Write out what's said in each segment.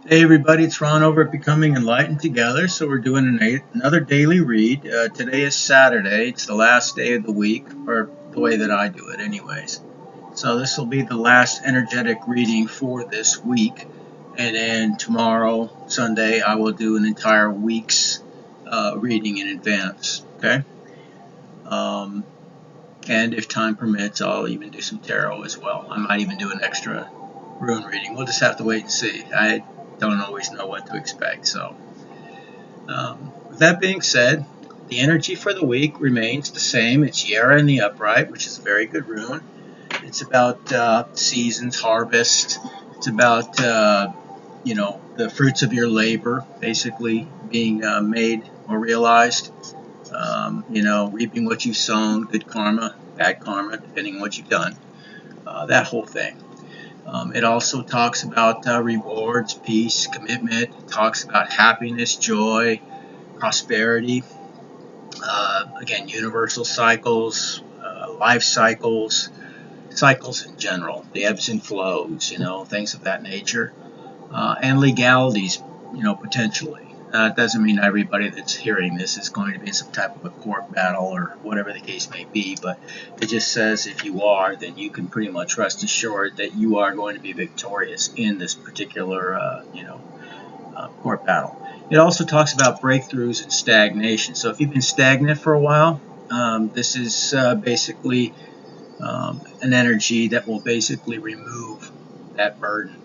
Hey everybody, it's Ron over at Becoming Enlightened Together. So we're doing another daily read. Today is Saturday. It's the last day of the week, or the way that I do it anyways. So this will be the last energetic reading for this week. And then tomorrow, Sunday, I will do an entire week's reading in advance. Okay? Um, and if time permits, I'll even do some tarot as well. I might even do an extra rune reading. We'll just have to wait and see. I don't always know what to expect. So, with that being said, the energy for the week remains the same. It's Yara in the upright, which is a very good rune. It's about seasons, harvest. It's about the fruits of your labor, basically being made or realized. Reaping what you've sown, good karma, bad karma, depending on what you've done. That whole thing. It also talks about rewards, peace, commitment. It talks about happiness, joy, prosperity. Again, universal cycles, life cycles, cycles in general, the ebbs and flows, things of that nature, and legalities, potentially. It doesn't mean everybody that's hearing this is going to be in some type of a court battle or whatever the case may be, but it just says if you are, then you can pretty much rest assured that you are going to be victorious in this particular, court battle. It also talks about breakthroughs and stagnation. So if you've been stagnant for a while, this is basically an energy that will basically remove that burden,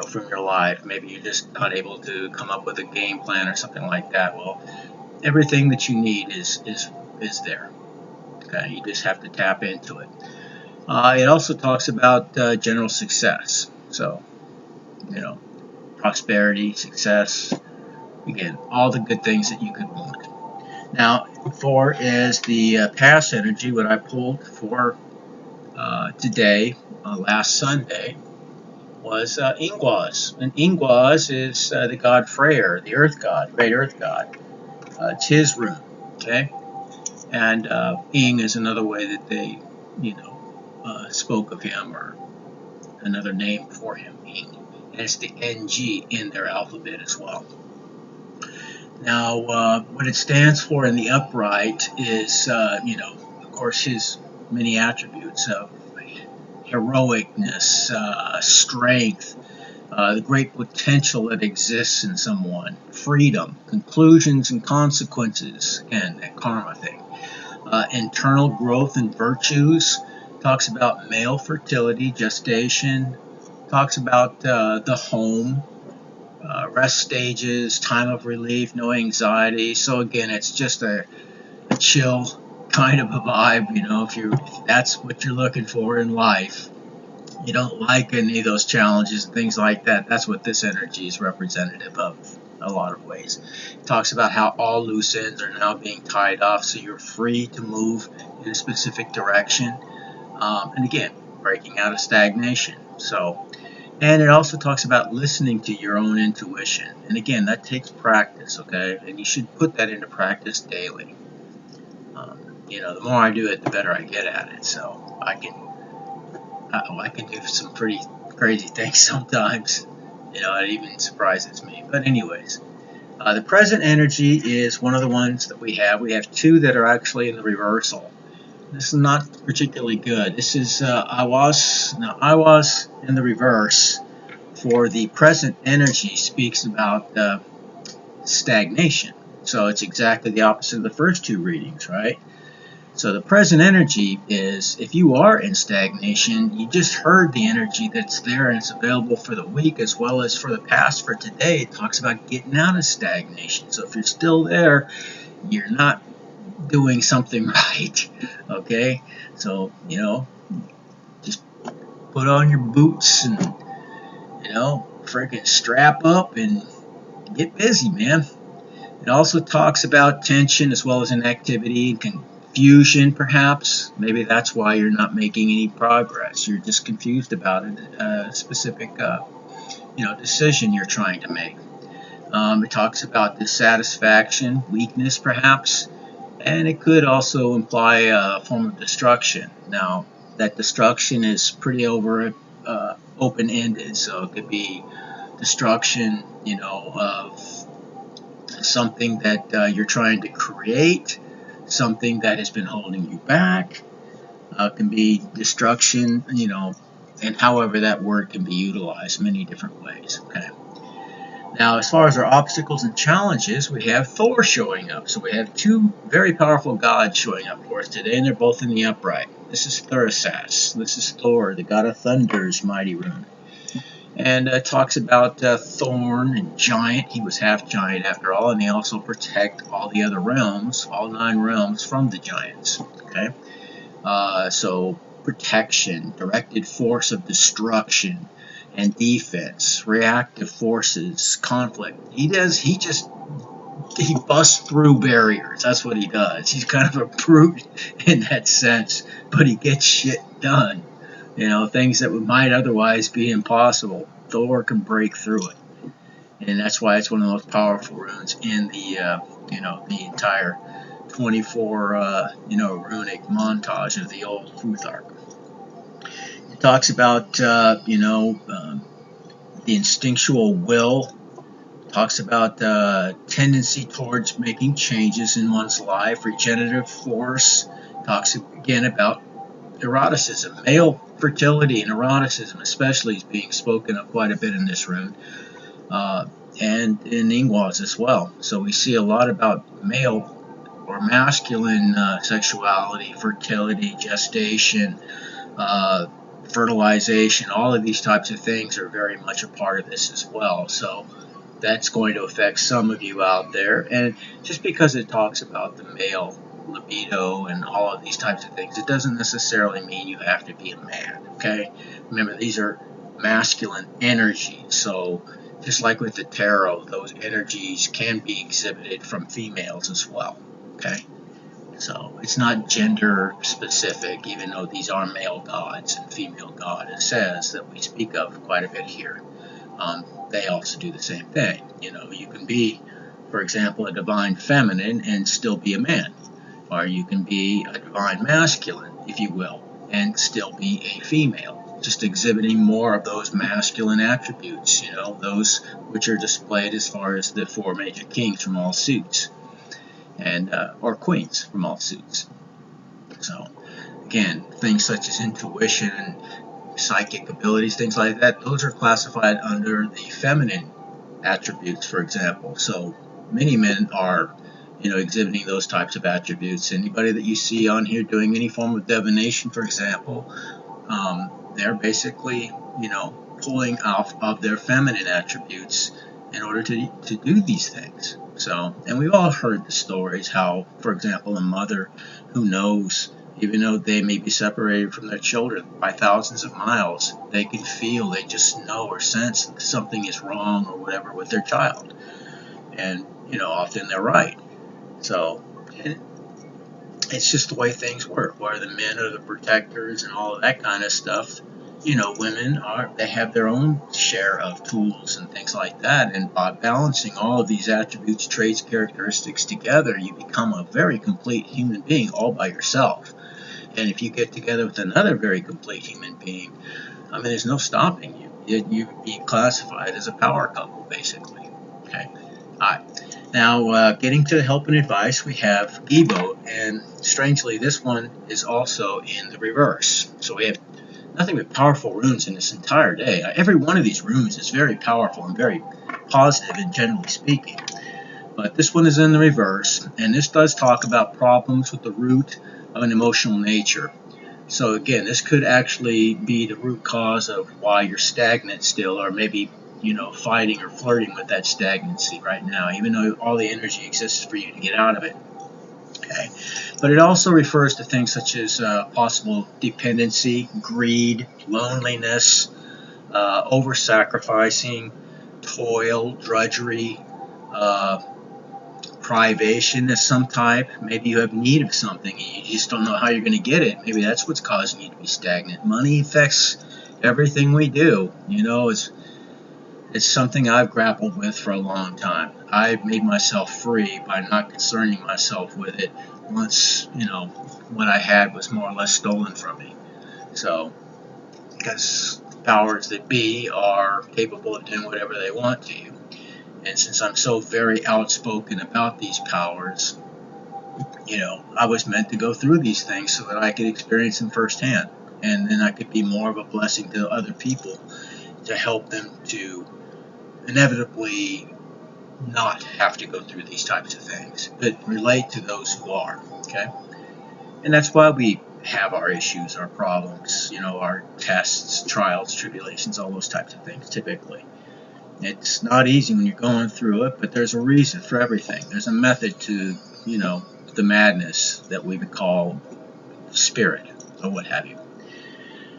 from your life. Maybe you're just not able to come up with a game plan or something like that. Well, everything that you need is there. Okay, you just have to tap into it. It also talks about general success. So, prosperity, success. Again, all the good things that you could want. Now, 4 is the past energy, what I pulled for today, last Sunday, was Ingwaz. And Ingwaz is the god Freyr, the earth god, great earth god. It's his rune, okay? And Ing is another way that they, spoke of him, or another name for him, Ing. And it's the NG in their alphabet as well. Now, what it stands for in the upright is, of course, his many attributes of heroicness, strength, the great potential that exists in someone, freedom, conclusions and consequences, and that karma thing. Internal growth and virtues, talks about male fertility, gestation, talks about the home, rest stages, time of relief, no anxiety. So again, it's just a chill kind of a vibe, if that's what you're looking for in life. You don't like any of those challenges and things like that. That's what this energy is representative of in a lot of ways. It talks about how all loose ends are now being tied off, so you're free to move in a specific direction. And again, breaking out of stagnation. And it also talks about listening to your own intuition. And again, that takes practice, okay? And you should put that into practice daily. The more I do it, the better I get at it. So I can do some pretty crazy things sometimes. It even surprises me. But anyways, the present energy is one of the ones that we have. We have 2 that are actually in the reversal. This is not particularly good. This is I was in the reverse for the present energy speaks about stagnation. So it's exactly the opposite of the first 2 readings, right? So the present energy is, if you are in stagnation, you just heard the energy that's there and it's available for the week as well as for the past. For today, it talks about getting out of stagnation. So if you're still there, you're not doing something right, okay? So, just put on your boots and, freaking strap up and get busy, man. It also talks about tension as well as inactivity and confusion, perhaps. Maybe that's why you're not making any progress. You're just confused about a specific, decision you're trying to make. It talks about dissatisfaction, weakness, perhaps, and it could also imply a form of destruction. Now, that destruction is pretty open-ended, so it could be destruction, of something that you're trying to create, something that has been holding you back. Can be destruction, and however that word can be utilized many different ways. Okay. Now, as far as our obstacles and challenges, we have Thor showing up. So we have two very powerful gods showing up for us today, and they're both in the upright. This is Thurisas. This is Thor, the god of thunder's mighty rune. And talks about Thorn and Giant. He was half giant after all, and they also protect all the other realms, all 9 realms, from the giants. Okay, so protection, directed force of destruction and defense, reactive forces, conflict. He busts through barriers. That's what he does. He's kind of a brute in that sense, but he gets shit done. Things that might otherwise be impossible, Thor can break through it, and that's why it's one of the most powerful runes in the the entire 24 runic montage of the old Futhark. It talks about the instinctual will. Talks about tendency towards making changes in one's life, regenerative force. Talks again about eroticism, male fertility and eroticism especially is being spoken of quite a bit in this rune, and in Ingwaz as well. So we see a lot about male or masculine sexuality, fertility, gestation, fertilization. All of these types of things are very much a part of this as well. So that's going to affect some of you out there. And just because it talks about the male libido and all of these types of things, it doesn't necessarily mean you have to be a man. Okay, remember, these are masculine energies. So just like with the tarot, those energies can be exhibited from females as well. Okay, so it's not gender specific, even though these are male gods and female goddesses that we speak of quite a bit here. They also do the same thing. You can be, for example, a divine feminine and still be a man, or you can be a divine masculine, if you will, and still be a female, just exhibiting more of those masculine attributes, those which are displayed as far as the 4 major kings from all suits, and or queens from all suits. So again, things such as intuition and psychic abilities, things like that, those are classified under the feminine attributes, for example. So many men are exhibiting those types of attributes. Anybody that you see on here doing any form of divination, for example, they're basically pulling off of their feminine attributes in order to do these things. So, and we've all heard the stories how, for example, a mother who knows, even though they may be separated from their children by thousands of miles, they can feel, they just know or sense that something is wrong or whatever with their child. And, often they're right. So, it's just the way things work, where the men are the protectors and all of that kind of stuff. Women they have their own share of tools and things like that, and by balancing all of these attributes, traits, characteristics together, you become a very complete human being all by yourself. And if you get together with another very complete human being, there's no stopping you. You'd be classified as a power couple, basically. Okay. All right. Now, getting to the help and advice, we have Evo, and strangely, this one is also in the reverse. So we have nothing but powerful runes in this entire day. Every one of these runes is very powerful and very positive, and generally speaking. But this one is in the reverse, and this does talk about problems with the root of an emotional nature. So again, this could actually be the root cause of why you're stagnant still, or maybe fighting or flirting with that stagnancy right now, even though all the energy exists for you to get out of it. Okay, but it also refers to things such as possible dependency, greed, loneliness, over-sacrificing, toil, drudgery, privation of some type. Maybe you have need of something and you just don't know how you're going to get it. Maybe that's what's causing you to be stagnant. Money affects everything we do. It's something I've grappled with for a long time. I've made myself free by not concerning myself with it once, what I had was more or less stolen from me. So, because powers that be are capable of doing whatever they want to you. And since I'm so very outspoken about these powers, I was meant to go through these things so that I could experience them firsthand. And then I could be more of a blessing to other people to help them to inevitably not have to go through these types of things, but relate to those who are, okay? And that's why we have our issues, our problems, our tests, trials, tribulations, all those types of things, typically. It's not easy when you're going through it, but there's a reason for everything. There's a method to, the madness that we would call spirit, or what have you.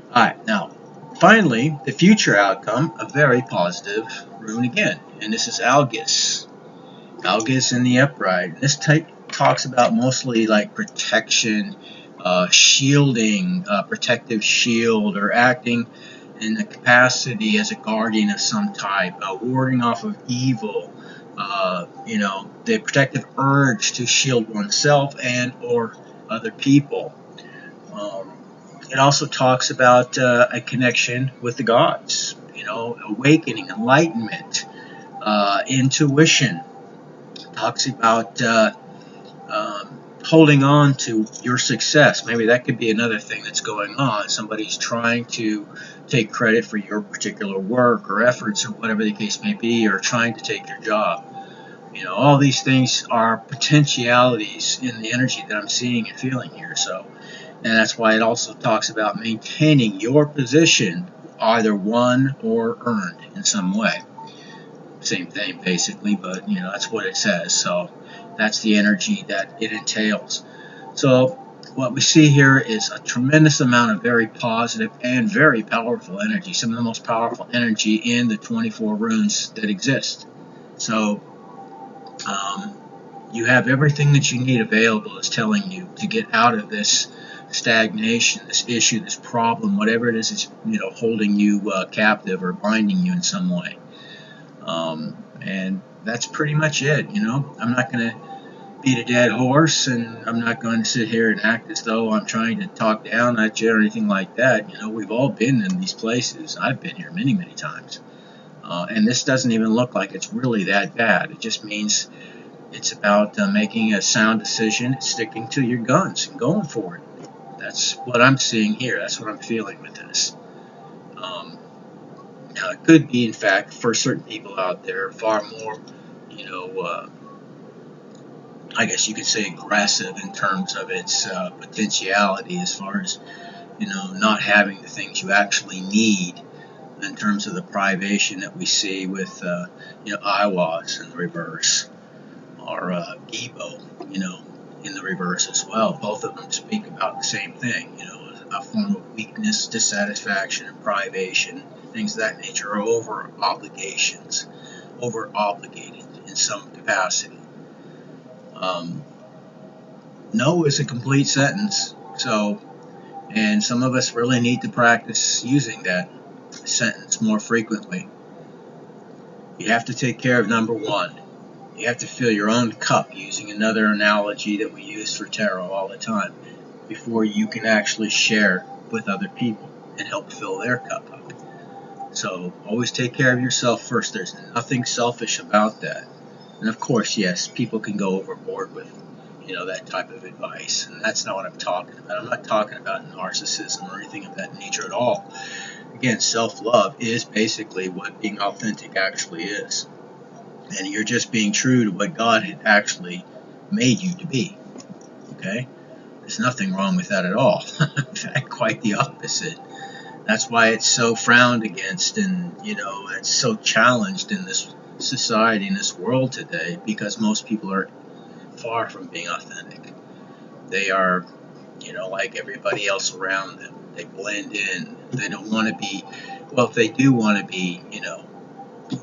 Alright, now, finally, the future outcome, a very positive rune again, and this is Algis. Algis in the upright. This type talks about mostly like protection, shielding, protective shield, or acting in the capacity as a guardian of some type, warding off of evil, the protective urge to shield oneself and or other people. It also talks about a connection with the gods, awakening, enlightenment, intuition. It talks about holding on to your success. Maybe that could be another thing that's going on. Somebody's trying to take credit for your particular work or efforts or whatever the case may be, or trying to take your job. All these things are potentialities in the energy that I'm seeing and feeling here. And that's why it also talks about maintaining your position, either won or earned in some way. Same thing, basically, but that's what it says. So that's the energy that it entails. So what we see here is a tremendous amount of very positive and very powerful energy, some of the most powerful energy in the 24 runes that exist. So you have everything that you need available. It's telling you to get out of this stagnation, this issue, this problem, whatever it is that's holding you captive or binding you in some way. And that's pretty much it. I'm not going to beat a dead horse, and I'm not going to sit here and act as though I'm trying to talk down at you or anything like that. We've all been in these places. I've been here many, many times. And this doesn't even look like it's really that bad. It just means it's about making a sound decision, sticking to your guns, and going for it. That's what I'm seeing here. That's what I'm feeling with this. Now, it could be, in fact, for certain people out there, far more, I guess you could say aggressive in terms of its potentiality, as far as, not having the things you actually need, in terms of the privation that we see with, Iwas in the reverse, or Gibo, in the reverse as well. Both of them speak about the same thing, a form of weakness, dissatisfaction, and privation, things of that nature, are over obligations, over obligated in some capacity. No is a complete sentence, and some of us really need to practice using that sentence more frequently. You have to take care of number one. You have to fill your own cup, using another analogy that we use for tarot all the time, before you can actually share with other people and help fill their cup up. So always take care of yourself first. There's nothing selfish about that. And of course, yes, people can go overboard with, that type of advice. And that's not what I'm talking about. I'm not talking about narcissism or anything of that nature at all. Again, self-love is basically what being authentic actually is. And you're just being true to what God had actually made you to be. Okay? There's nothing wrong with that at all. In fact, quite the opposite. That's why it's so frowned against, and it's so challenged in this society, in this world today, because most people are far from being authentic. They are, like everybody else around them. They blend in. They don't want to be, well, if they do want to be,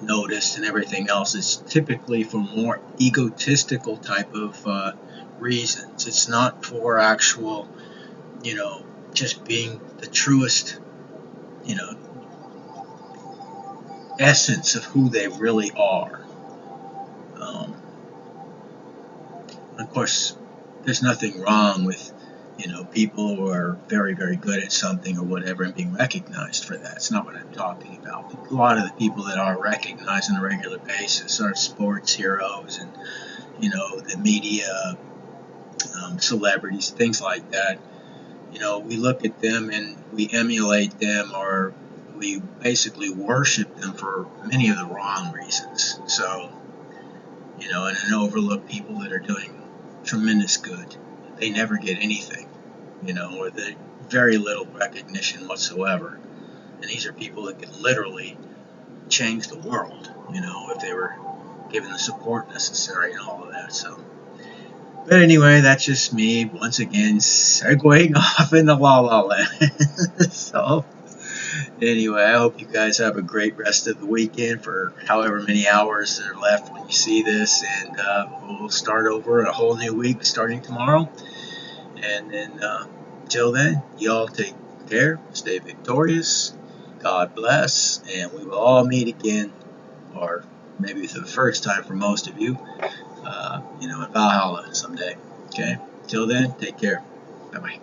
noticed and everything else, it's typically for more egotistical type of reasons. It's not for actual, just being the truest, essence of who they really are. Of course, there's nothing wrong with, people who are very, very good at something or whatever and being recognized for that. It's not what I'm talking about. A lot of the people that are recognized on a regular basis are sports heroes and, the media, celebrities, things like that. We look at them and we emulate them, or we basically worship them for many of the wrong reasons. So, and overlook people that are doing tremendous good. They never get anything, or the very little recognition whatsoever. And these are people that could literally change the world, if they were given the support necessary and all of that. So, but anyway, that's just me once again segueing off into La La Land. So, anyway, I hope you guys have a great rest of the weekend for however many hours are left when you see this, and we'll start over a whole new week starting tomorrow. And then, till then, y'all take care, stay victorious, God bless, and we will all meet again, or maybe for the first time for most of you, in Valhalla someday. Okay? Till then, take care. Bye-bye.